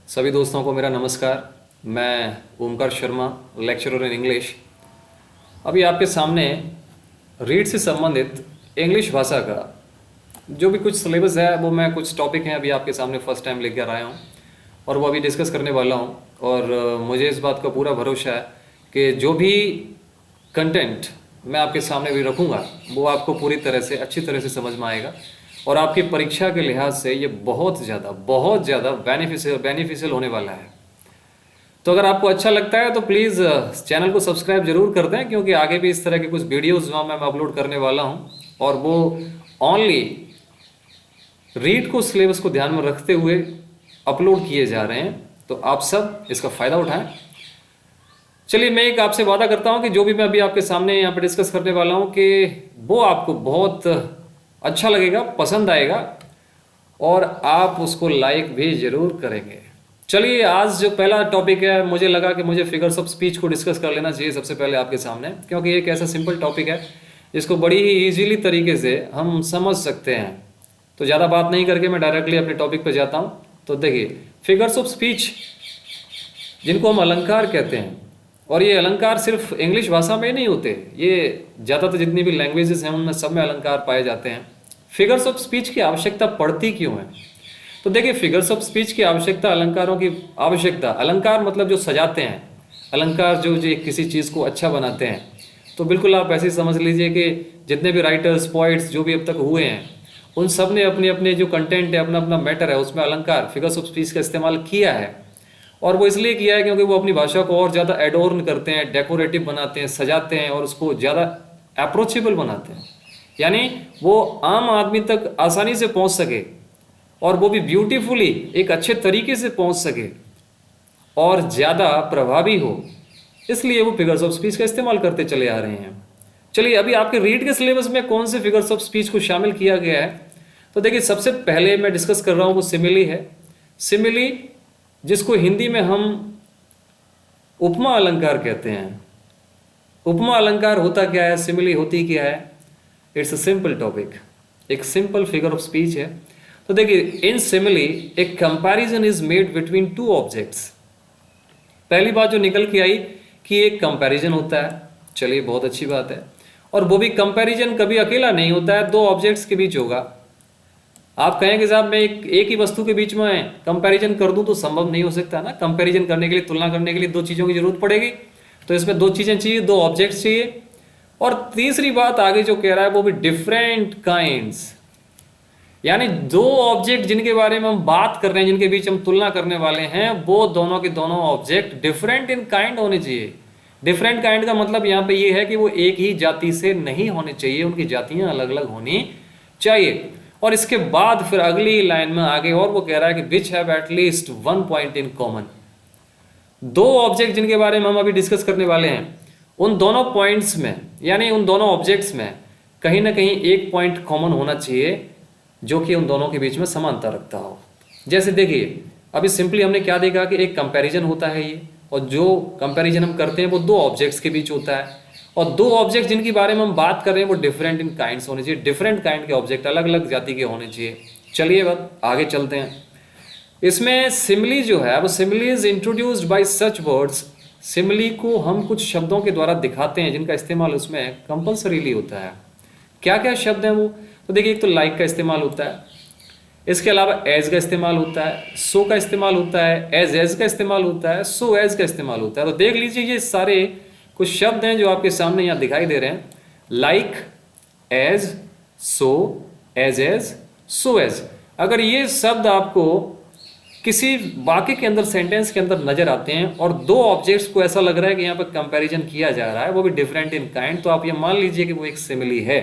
सभी दोस्तों को मेरा नमस्कार। मैं Omkar Sharma, lecturer in English. अभी आपके सामने रीड से संबंधित इंग्लिश भाषा का जो भी कुछ सिलेबस है वो मैं कुछ टॉपिक हैं अभी आपके सामने फर्स्ट टाइम लेकर आया हूँ और वो अभी डिस्कस करने वाला हूँ। और मुझे इस बात का पूरा भरोसा है कि जो भी कंटेंट मैं आपके सामने भी रखूँगा वो आपको पूरी तरह से अच्छी तरह से समझ में आएगा और आपकी परीक्षा के लिहाज से ये बहुत ज़्यादा बेनिफिशियल होने वाला है। तो अगर आपको अच्छा लगता है तो प्लीज़ चैनल को सब्सक्राइब जरूर कर दें, क्योंकि आगे भी इस तरह के कुछ वीडियोज़ जो मैं अपलोड करने वाला हूँ और वो ओनली रीड को सिलेबस को ध्यान में रखते हुए अपलोड किए जा रहे हैं। तो आप सब इसका फ़ायदा उठाएं। चलिए, मैं एक आपसे वादा करता हूं कि जो भी मैं अभी आपके सामने यहाँ पे डिस्कस करने वाला हूं कि वो आपको बहुत अच्छा लगेगा, पसंद आएगा और आप उसको लाइक भी ज़रूर करेंगे। चलिए, आज जो पहला टॉपिक है, मुझे लगा कि मुझे फिगर्स ऑफ स्पीच को डिस्कस कर लेना चाहिए सबसे पहले आपके सामने, क्योंकि एक ऐसा सिंपल टॉपिक है जिसको बड़ी ही ईजीली तरीके से हम समझ सकते हैं। तो ज़्यादा बात नहीं करके मैं डायरेक्टली अपने टॉपिक पर जाता हूँ। तो देखिए, फिगर्स ऑफ स्पीच जिनको हम अलंकार कहते हैं, और ये अलंकार सिर्फ इंग्लिश भाषा में नहीं होते, ये ज़्यादातर जितनी भी लैंग्वेजेस हैं उनमें सब में अलंकार पाए जाते हैं। फिगर्स ऑफ स्पीच की आवश्यकता पड़ती क्यों है? तो देखिए, फिगर्स ऑफ स्पीच की आवश्यकता, अलंकारों की आवश्यकता, अलंकार मतलब जो सजाते हैं, अलंकार जो किसी चीज़ को अच्छा बनाते हैं। तो बिल्कुल आप ऐसे ही समझ लीजिए कि जितने भी राइटर्स, पोइट्स जो भी अब तक हुए हैं, उन सब ने अपने अपने जो कंटेंट है, अपना अपना मैटर है, उसमें अलंकार, फिगर्स ऑफ स्पीच का इस्तेमाल किया है। और वो इसलिए किया है क्योंकि वो अपनी भाषा को और ज़्यादा एडोर्न करते हैं, डेकोरेटिव बनाते हैं, सजाते हैं और उसको ज़्यादा अप्रोचेबल बनाते हैं, यानी वो आम आदमी तक आसानी से पहुंच सके और वो भी ब्यूटीफुली, एक अच्छे तरीके से पहुंच सके और ज़्यादा प्रभावी हो, इसलिए वो फिगर्स ऑफ स्पीच का इस्तेमाल करते चले आ रहे हैं। चलिए, अभी आपके रीड के सिलेबस में कौन से फिगर्स ऑफ स्पीच को शामिल किया गया है? तो देखिए, सबसे पहले मैं डिस्कस कर रहा हूँ वो सिमिली है। सिमिली, जिसको हिंदी में हम उपमा अलंकार कहते हैं। उपमा अलंकार होता क्या है, सिमिली होती क्या है? इट्स अ सिंपल टॉपिक, एक सिंपल फिगर ऑफ स्पीच है। तो देखिए, in simile a comparison is made between two objects. पहली बात जो निकल के आई कि एक कंपैरिजन होता है। चलिए, बहुत अच्छी बात है। और वो भी कंपैरिजन कभी अकेला नहीं होता है, दो ऑब्जेक्ट्स के बीच होगा। आप कहेंगे साहब मैं एक ही वस्तु के बीच में कंपैरिजन कर दूं तो संभव नहीं हो सकता ना। कंपैरिजन करने के लिए, तुलना करने के लिए दो चीज़ों की जरूरत पड़ेगी। तो इसमें दो चीज़ें चाहिए, दो ऑब्जेक्ट्स चाहिए। और तीसरी बात आगे जो कह रहा है वो भी डिफरेंट काइंड्स, यानी दो ऑब्जेक्ट जिनके बारे में हम बात कर रहे हैं, जिनके बीच हम तुलना करने वाले हैं, वो दोनों के दोनों ऑब्जेक्ट डिफरेंट इन काइंड होने चाहिए। डिफरेंट काइंड का मतलब यहाँ पे ये है कि वो एक ही जाति से नहीं होने चाहिए, उनकी जातियां अलग अलग होनी चाहिए। और इसके बाद फिर अगली लाइन में आगे और वो कह रहा है कि which have at least one point in common. दो ऑब्जेक्ट जिनके बारे में हम अभी डिस्कस करने वाले हैं, उन दोनों पॉइंट्स में, यानी उन दोनों ऑब्जेक्ट्स में कहीं ना कहीं एक पॉइंट कॉमन होना चाहिए जो कि उन दोनों के बीच में समानता रखता हो। जैसे देखिए, अभी सिंपली हमने क्या देखा कि एक कंपैरिजन होता है ये, और जो कंपैरिजन हम करते हैं वो दो ऑब्जेक्ट्स के बीच होता है, और दो ऑब्जेक्ट जिनके बारे में हम बात कर रहे हैं वो डिफरेंट इन काइंड्स होने चाहिए। डिफरेंट काइंड के ऑब्जेक्ट, अलग अलग जाति के होने चाहिए। चलिए अब आगे चलते हैं। इसमें सिमिली जो है, वो simile is introduced by such words. Simile को हम कुछ शब्दों के द्वारा दिखाते हैं जिनका इस्तेमाल उसमें कंपल्सरीली होता है। क्या क्या शब्द हैं वो? तो देखिए, एक तो लाइक का इस्तेमाल होता है, इसके अलावा एज का इस्तेमाल होता है, सो का इस्तेमाल होता है, एज का इस्तेमाल होता है, सो एज का इस्तेमाल होता है। तो देख लीजिए, ये सारे कुछ शब्द हैं जो आपके सामने यहाँ दिखाई दे रहे हैं। Like, as, so, as, so as. अगर ये शब्द आपको किसी वाक्य के अंदर, सेंटेंस के अंदर नजर आते हैं और दो ऑब्जेक्ट्स को ऐसा लग रहा है कि यहाँ पर कंपैरिजन किया जा रहा है, वो भी डिफरेंट इन काइंड, तो आप ये मान लीजिए कि वो एक सिमिली है।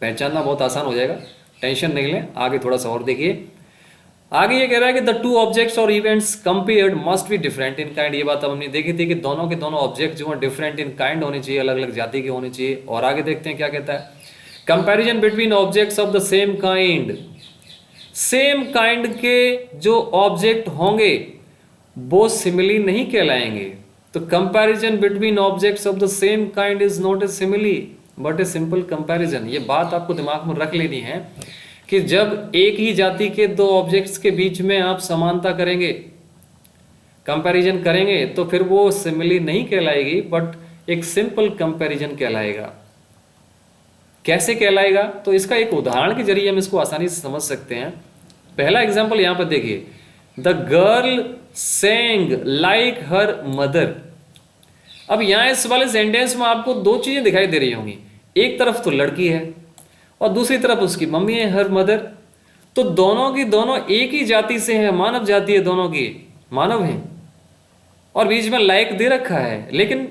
पहचानना बहुत आसान हो जाएगा, टेंशन नहीं लें। आगे थोड़ा सा और देखिए, आगे ये कह रहा है कि द टू ऑब्जेक्ट्स और events compared must be different in kind. ये बात अब हमने देखी थी कि दोनों के दोनों ऑब्जेक्ट जो है डिफरेंट इन काइंड होने चाहिए, अलग अलग जाति के होने चाहिए। और आगे देखते हैं क्या कहता है। Comparison between objects of the same kind. Same kind के जो ऑब्जेक्ट होंगे वो सिमिली नहीं कहलाएंगे। तो comparison between objects of the same kind is not a simile but a simple comparison. ये बात आपको दिमाग में रख लेनी है कि जब एक ही जाति के दो ऑब्जेक्ट्स के बीच में आप समानता करेंगे, कंपैरिजन करेंगे, तो फिर वो सिमिली नहीं कहलाएगी बट एक सिंपल कंपैरिजन कहलाएगा। कैसे कहलाएगा? तो इसका एक उदाहरण के जरिए हम इसको आसानी से समझ सकते हैं। पहला एग्जाम्पल यहां पर देखिए, the girl sang like her mother. अब यहां इस वाले सेंटेंस में आपको दो चीजें दिखाई दे रही होंगी, एक तरफ तो लड़की है और दूसरी तरफ उसकी मम्मी है, हर मदर। तो दोनों की दोनों एक ही जाति से हैं, मानव जाति है, दोनों की मानव हैं, और बीच में लाइक दे रखा है, लेकिन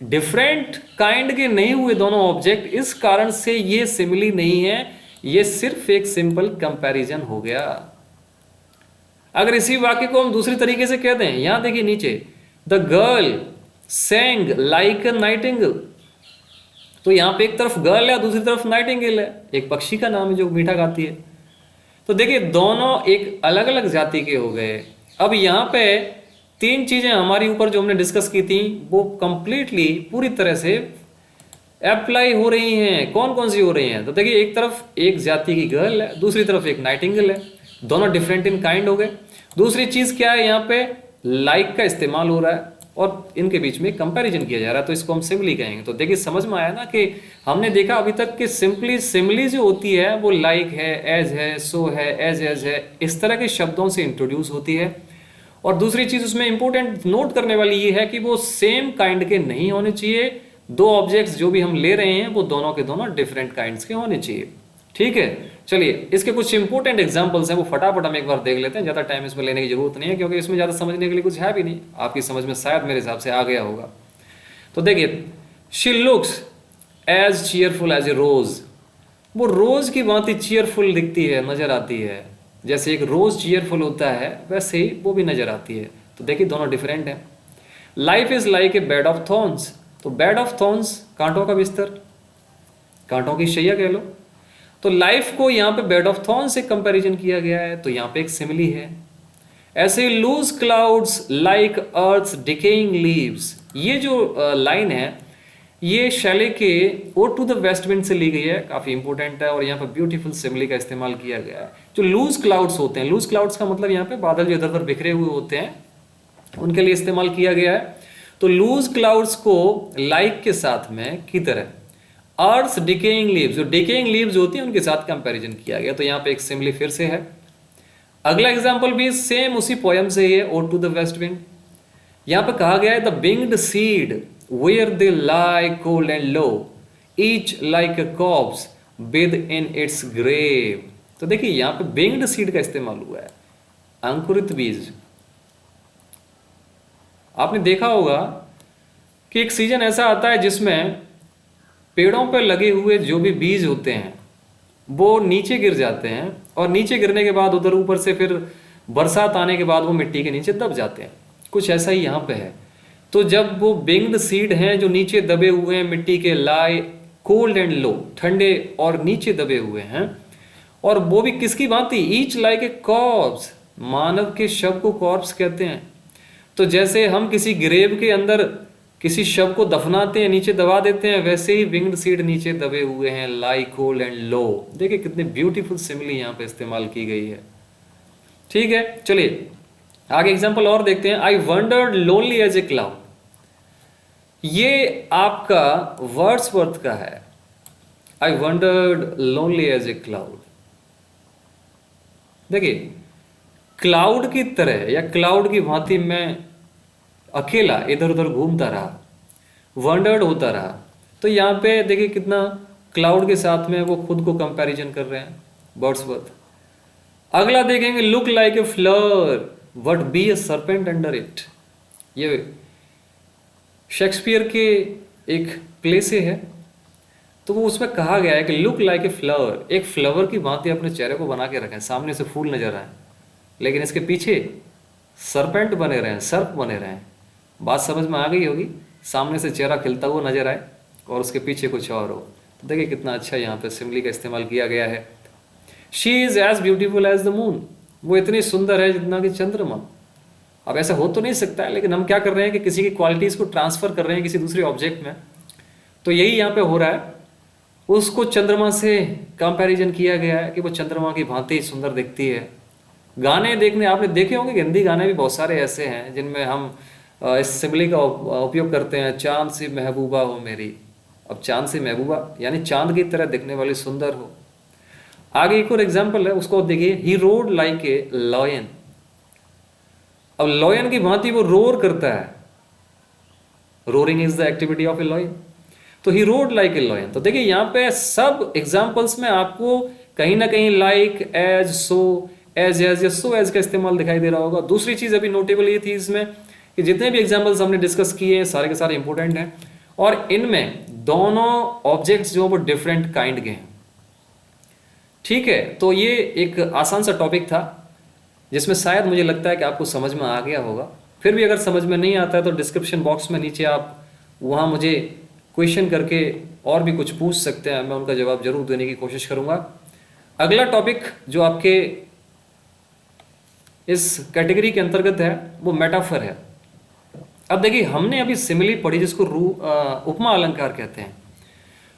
डिफरेंट काइंड के नहीं हुए दोनों ऑब्जेक्ट, इस कारण से ये सिमिली नहीं है, ये सिर्फ एक सिंपल कंपैरिजन हो गया। अगर इसी वाक्य को हम दूसरी तरीके से कह दें, यहां देखिए नीचे, the girl sang like a nightingale, तो यहां पे एक तरफ गर्ल है, दूसरी तरफ नाइटिंगेल है, एक पक्षी का नाम है जो मीठा गाती है। तो देखिए दोनों एक अलग अलग जाति के हो गए। अब यहां पे तीन चीजें हमारी ऊपर जो हमने डिस्कस की थी वो कंप्लीटली पूरी तरह से अप्लाई हो रही हैं। कौन कौन सी हो रही हैं? तो देखिए एक तरफ एक जाति की गर्ल है, दूसरी तरफ एक नाइटिंगेल है, दोनों डिफरेंट इन काइंड हो गए। दूसरी चीज क्या है, यहाँ पे लाइक का इस्तेमाल हो रहा है और इनके बीच में कंपैरिजन किया जा रहा है, तो इसको हम सिमिली कहेंगे। तो देखिए समझ में आया ना कि हमने देखा अभी तक कि सिंपली सिमिली जो होती है वो लाइक है, एज है, सो है, एज है, इस तरह के शब्दों से इंट्रोड्यूस होती है। और दूसरी चीज उसमें इंपॉर्टेंट नोट करने वाली ये है कि वो सेम काइंड के नहीं होने चाहिए, दो ऑब्जेक्ट्स जो भी हम ले रहे हैं वो दोनों के दोनों डिफरेंट काइंड्स के होने चाहिए। ठीक है, चलिए इसके कुछ इंपॉर्टेंट एग्जांपल्स हैं, वो फटाफट हम एक बार देख लेते हैं। ज़्यादा टाइम इसमें लेने की जरूरत नहीं है क्योंकि इसमें ज़्यादा समझने के लिए कुछ है भी नहीं, आपकी समझ में शायद मेरे हिसाब से आ गया होगा। तो देखिए, she looks as cheerful as a rose, वो रोज की भांति चीयरफुल दिखती है, नजर आती है। जैसे एक रोज चीयरफुल होता है वैसे ही वो भी नजर आती है। तो देखिए दोनों डिफरेंट हैं। Life is like a bed of thorns, तो बेड ऑफ थॉर्न्स कांटों का बिस्तर, कांटों की शैया कह लो। तो लाइफ को यहाँ पे बेड ऑफ थॉर्न से कंपैरिजन किया गया है, तो यहाँ पे एक सिमिली है। ऐसे loose clouds like earth's decaying leaves, ये जो लाइन है ये शैले के ode to the west wind से ली गई है, काफी इंपॉर्टेंट है, और यहाँ पे ब्यूटीफुल सिमिली का इस्तेमाल किया गया है। जो लूज क्लाउड्स होते हैं, लूज क्लाउड्स का मतलब यहाँ पे बादल जो इधर उधर बिखरे हुए होते हैं उनके लिए इस्तेमाल किया गया है। तो लूज क्लाउड्स को लाइक के साथ में किधर है, अर्थ डिकेइंग लीव्स, जो डिकेइंग लीव्स होती हैं उनके साथ कंपैरिजन किया गया, तो यहाँ पे एक सिमिली फिर से है। अगला एग्जांपल भी सेम उसी पोयम से ही है, ode to the west wind. यहाँ पे कहा गया है the winged seed where they lie cold and low, each like a corpse within its grave. तो देखिए यहाँ पे विंग्ड सीड का इस्तेमाल हुआ है, अंकुरित बीज। आपने देखा होगा कि एक सीजन ऐसा आता है जिसमें पेड़ों पर लगे हुए जो भी बीज होते हैं वो नीचे गिर जाते हैं, और नीचे गिरने के बाद उधर ऊपर से फिर बरसात आने के बाद वो मिट्टी के नीचे दब जाते हैं। कुछ ऐसा ही यहाँ पे है। तो जब वो विंग्ड सीड हैं जो नीचे दबे हुए हैं मिट्टी के, लाई कोल्ड एंड लो, ठंडे और नीचे दबे हुए हैं, और वो भी किसकी भांति, ईच लाइक ए कॉर्प्स, मानव के शव को कॉर्प्स कहते हैं। तो जैसे हम किसी ग्रेव के अंदर किसी शव को दफनाते हैं, नीचे दबा देते हैं, वैसे ही विंग्ड सीड नीचे दबे हुए हैं, लाई कोल्ड एंड लो। देखिए कितनी ब्यूटीफुल सिमिली यहाँ पे इस्तेमाल की गई है। ठीक है, चलिए आगे एग्जांपल और देखते हैं। I wandered lonely as a cloud, ये आपका वर्ड्सवर्थ का है। I wandered lonely as a cloud. देखिए क्लाउड की तरह या क्लाउड की भांति मैं अकेला इधर उधर घूमता रहा, वंडर्ड होता रहा। तो यहाँ पे देखिए कितना क्लाउड के साथ में वो खुद को कंपैरिजन कर रहे हैं, वर्ड्सवर्थ। अगला देखेंगे, look like a flower but be a serpent under it. ये शेक्सपियर के एक प्ले से है, तो वो उसमें कहा गया है कि लुक लाइक ए फ्लावर, एक फ्लावर की भांति अपने चेहरे को बना के रखें, सामने से फूल नजर आए लेकिन इसके पीछे सरपेंट बने रहे हैं, सर्प बने रहे हैं। बात समझ में आ गई होगी, सामने से चेहरा खिलता हुआ नजर आए और उसके पीछे कुछ और हो। तो देखिए कितना अच्छा यहाँ पे सिमिली का इस्तेमाल किया गया है। She is as beautiful as the moon, वो इतनी सुंदर है जितना कि चंद्रमा। अब ऐसा हो तो नहीं सकता है, लेकिन हम क्या कर रहे हैं कि किसी की क्वालिटीज को ट्रांसफर कर रहे हैं किसी दूसरे ऑब्जेक्ट में, तो यही यहाँ पे हो रहा है। उसको चंद्रमा से कंपैरिजन किया गया है कि वो चंद्रमा की भांति सुंदर दिखती है। गाने देखने आपने देखे होंगे कि हिंदी गाने भी बहुत सारे ऐसे हैं जिनमें हम इस सिमिली का उपयोग करते हैं, चांद सी महबूबा हो मेरी। अब चांद सी महबूबा यानी चांद की तरह दिखने वाली सुंदर हो। आगे एक और एग्जाम्पल है, उसको देखिए, ही रोड लाइक ए लॉयन। अब लॉयन की भांति वो रोर करता है, roaring is the activity of A lion, तो ही रोड लाइक ए लॉयन। तो देखिए यहाँ पे सब एग्जाम्पल्स में आपको कहीं ना कहीं लाइक, एज, सो, एज या सो एज का इस्तेमाल दिखाई दे रहा होगा। दूसरी चीज अभी नोटेबल ये थी इसमें कि जितने भी एग्जाम्पल्स हमने डिस्कस किए हैं सारे के सारे इंपॉर्टेंट हैं, और इनमें दोनों ऑब्जेक्ट्स जो वो डिफरेंट काइंड के हैं। ठीक है, तो ये एक आसान सा टॉपिक था जिसमें शायद मुझे लगता है कि आपको समझ में आ गया होगा। फिर भी अगर समझ में नहीं आता है तो डिस्क्रिप्शन बॉक्स में नीचे आप वहाँ मुझे क्वेश्चन करके और भी कुछ पूछ सकते हैं, मैं उनका जवाब जरूर देने की कोशिश करूँगा। अगला टॉपिक जो आपके इस कैटेगरी के अंतर्गत है वो मेटाफर है। अब देखिए हमने अभी सिमिली पढ़ी जिसको उपमा अलंकार कहते हैं,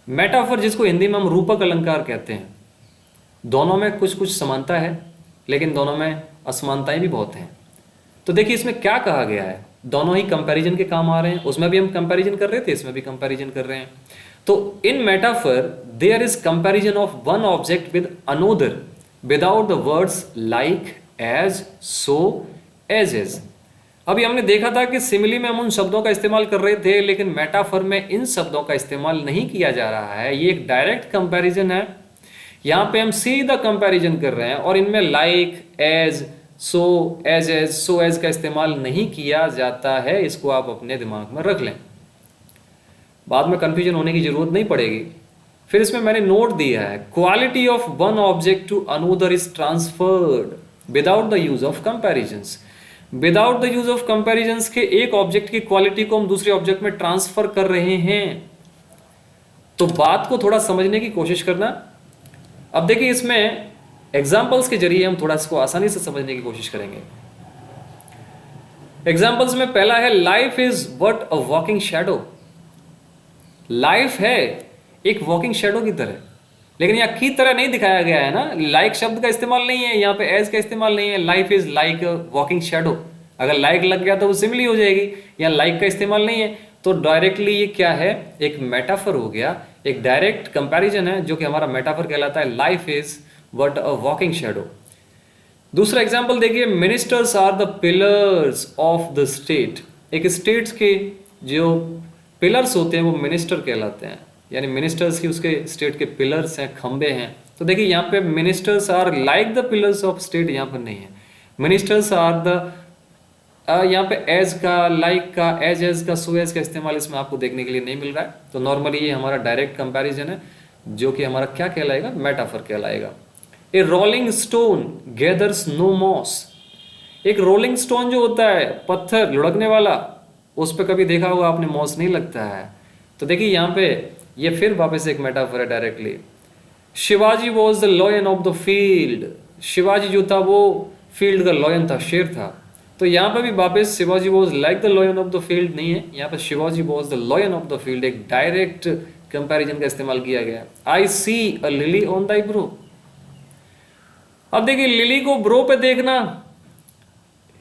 मेटाफर जिसको हिंदी में हम रूपक अलंकार कहते हैं। दोनों में कुछ कुछ समानता है लेकिन दोनों में असमानताएं भी बहुत हैं। तो देखिए इसमें क्या कहा गया है, दोनों ही कंपैरिजन के काम आ रहे हैं। उसमें भी हम कंपैरिजन कर रहे थे, इसमें भी कंपैरिजन कर रहे हैं। तो in metaphor there is comparison of one object with another without the words like, as, so, as is. अभी हमने देखा था कि सिमिली में हम उन शब्दों का इस्तेमाल कर रहे थे लेकिन मेटाफर में इन शब्दों का इस्तेमाल नहीं किया जा रहा है। ये एक डायरेक्ट कंपैरिजन है, यहाँ पे हम सीधा कंपैरिजन कर रहे हैं और इनमें like, as, so, as, so, as का इस्तेमाल नहीं किया जाता है। इसको आप अपने दिमाग में रख लें, बाद में कंफ्यूजन होने की जरूरत नहीं पड़ेगी। फिर इसमें मैंने नोट दिया है, quality of one object to another is transferred without the use of comparisons. Without the use of comparisons के एक ऑब्जेक्ट की क्वालिटी को हम दूसरे ऑब्जेक्ट में ट्रांसफर कर रहे हैं। तो बात को थोड़ा समझने की कोशिश करना। अब देखिए इसमें एग्जाम्पल्स के जरिए हम थोड़ा इसको आसानी से समझने की कोशिश करेंगे। एग्जाम्पल्स में पहला है, life is but a walking shadow. Life है एक वॉकिंग शैडो की तरह, लेकिन यहाँ की तरह नहीं दिखाया गया है ना, लाइक शब्द का इस्तेमाल नहीं है, यहाँ पे एज का इस्तेमाल नहीं है। Life is like a walking shadow, अगर लाइक लग गया तो वो सिमिली हो जाएगी। यहाँ लाइक का इस्तेमाल नहीं है, तो डायरेक्टली ये क्या है, एक मेटाफर हो गया, एक डायरेक्ट कंपैरिजन है जो कि हमारा मेटाफर कहलाता है। Life is but a walking shadow. दूसरा एग्जाम्पल देखिए, ministers are the pillars of the state. एक स्टेट्स के जो पिलर्स होते हैं वो मिनिस्टर कहलाते हैं, यानी मिनिस्टर्स की उसके स्टेट के पिलर्स हैं, खंबे हैं। तो देखिए यहाँ पे ministers are like the pillars of state यहाँ पर नहीं है, मिनिस्टर्स आर द, यहाँ पे एज का, लाइक का, एज का, सो एज का इस्तेमाल इसमें आपको देखने के लिए नहीं मिल रहा है। तो नॉर्मली ये हमारा डायरेक्ट कंपैरिजन है जो कि हमारा क्या कहलाएगा, मेटाफर कहलाएगा। A rolling stone gathers no moss. एक रोलिंग स्टोन जो होता है, पत्थर लुढ़कने वाला, उस पर कभी देखा होगा आपने, मॉस नहीं लगता है। तो देखिए यहाँ पे ये फिर वापस एक मेटाफर है directly. Shivaji was the lion of the field. Shivaji जो था वो फील्ड का लॉयन था, शेर था। तो यहाँ पे भी वापस Shivaji was like the lion of the field नहीं है, यहाँ पे Shivaji was the lion of the field, एक डायरेक्ट कंपैरिजन का इस्तेमाल किया गया। आई see a lily on thy bro. अब देखिए लिली को ब्रो पे देखना,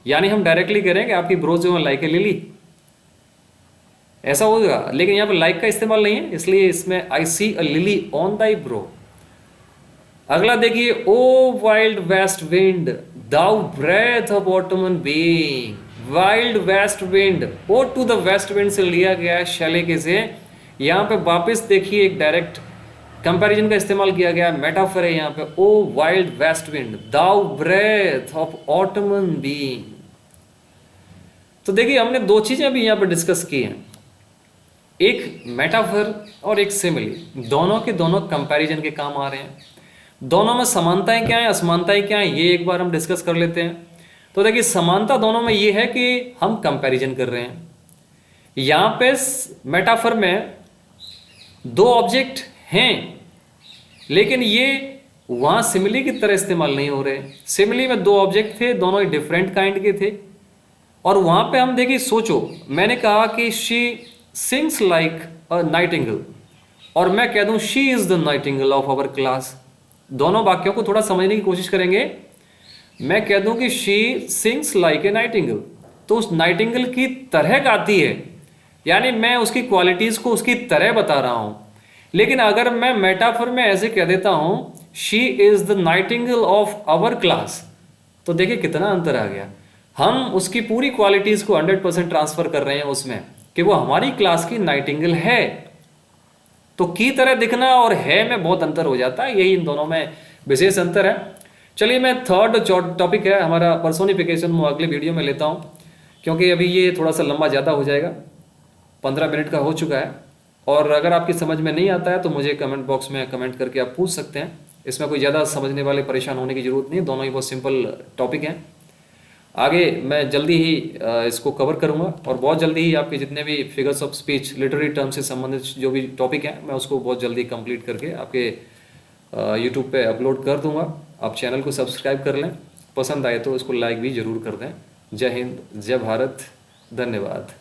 यानी हम डायरेक्टली कह रहे हैं कि आपकी ब्रो जो है लाइक ए लिली, ऐसा होगा। लेकिन यहाँ पे लाइक का इस्तेमाल नहीं है, इसलिए इसमें I see a lily on thy brow. अगला देखिए, O wild west wind thou breath of autumn's being. Wild west wind, ode to the west wind से लिया गया है शैलेके से। यहाँ पे वापस देखिए एक डायरेक्ट कंपैरिजन का इस्तेमाल किया गया, मेटाफर है यहाँ पे, O wild west wind thou breath of autumn's being. तो देखिए हमने दो चीजें अभी यहाँ पे डिस्कस की हैं, एक मेटाफर और एक सिमिली। दोनों के दोनों कंपैरिजन के काम आ रहे हैं। दोनों में समानताएं क्या हैं, असमानताएं क्या हैं, ये एक बार हम डिस्कस कर लेते हैं। तो देखिए समानता दोनों में ये है कि हम कंपैरिजन कर रहे हैं। यहाँ पे मेटाफर में दो ऑब्जेक्ट हैं लेकिन ये वहाँ सिमिली की तरह इस्तेमाल नहीं हो रहे। सिमिली में दो ऑब्जेक्ट थे, दोनों ही डिफरेंट काइंड के थे, और वहाँ पे हम देखिए, सोचो मैंने कहा कि she sings like a nightingale, और मैं कह दूं she is the nightingale of our class, दोनों वाक्यों को थोड़ा समझने की कोशिश करेंगे। मैं कह दूं कि she sings like a Nightingale, तो उस नाइटिंगेल की तरह गाती है, यानी मैं उसकी क्वालिटीज को उसकी तरह बता रहा हूं। लेकिन अगर मैं मेटाफर में ऐसे कह देता हूं she is the nightingale of our class, तो देखिए कितना अंतर आ गया। हम उसकी पूरी क्वालिटीज को 100% ट्रांसफर कर रहे हैं उसमें कि वो हमारी क्लास की नाइटिंगेल है। तो की तरह दिखना और है में बहुत अंतर हो जाता है, यही इन दोनों में विशेष अंतर है। चलिए मैं थर्ड टॉपिक है हमारा पर्सोनिफिकेशन, वो अगले वीडियो में लेता हूँ, क्योंकि अभी ये थोड़ा सा लंबा ज़्यादा हो जाएगा, 15 मिनट का हो चुका है। और अगर आपकी समझ में नहीं आता है तो मुझे कमेंट बॉक्स में कमेंट करके आप पूछ सकते हैं। इसमें कोई ज़्यादा समझने वाले परेशान होने की ज़रूरत नहीं, दोनों ही बहुत सिंपल टॉपिक हैं। आगे मैं जल्दी ही इसको कवर करूंगा, और बहुत जल्दी ही आपके जितने भी figures of speech, literary term से संबंधित जो भी टॉपिक हैं, मैं उसको बहुत जल्दी कंप्लीट करके आपके यूट्यूब पे अपलोड कर दूंगा। आप चैनल को सब्सक्राइब कर लें, पसंद आए तो इसको लाइक भी ज़रूर कर दें। जय हिंद, जय भारत, धन्यवाद।